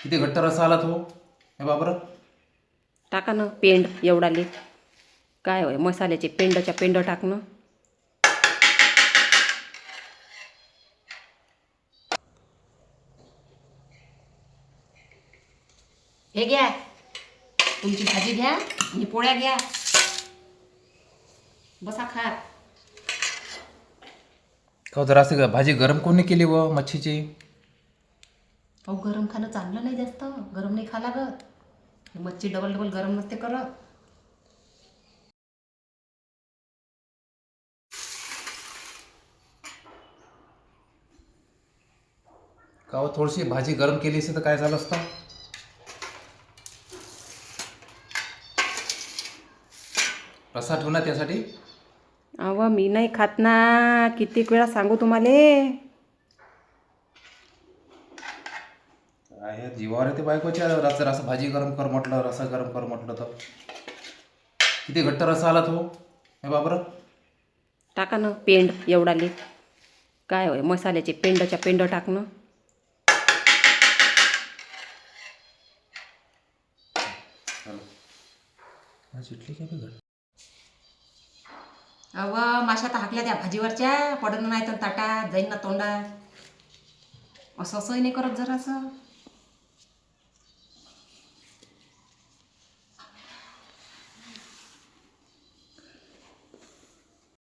किती घट्ट रसा आला तो हे बाबर. टाका ना पेंड एवढाले. काय होय मसाल्याचे पेंडच्या पेंड टाकणं. हे घ्या तुमची भाजी घ्या आणि पोळ्या घ्या. बसा खात. का जरा असं भाजी गरम कोणी केली व मच्छीची. अहो गरम खाणं चांगलं नाही, जास्त गरम नाही खा लागत. मच्छी डबल डबल गरम नसते करत. का हो थोडीशी भाजी गरम केली असती तर काय झालं असतं. रसा ठेवू ना त्यासाठी. अहो मी नाही खात ना, कित्येक वेळा सांगू तुम्हाला. आहे जीवावर येते बायकोच्या. रसा भाजी गरम कर म्हटलं, रसा गरम कर म्हटलं तर किती घट्ट रसा आला तो हे बाबर. टाका ना पेंड एवढाले. काय होय मसाल्याचे पेंडच्या पेंड टाकणं. अव माशा तर हाकल्या त्या भाजीवरच्या, पडणं नाही तर ताटात जाईन ना तोंडात. असंही नाही करत जरासं.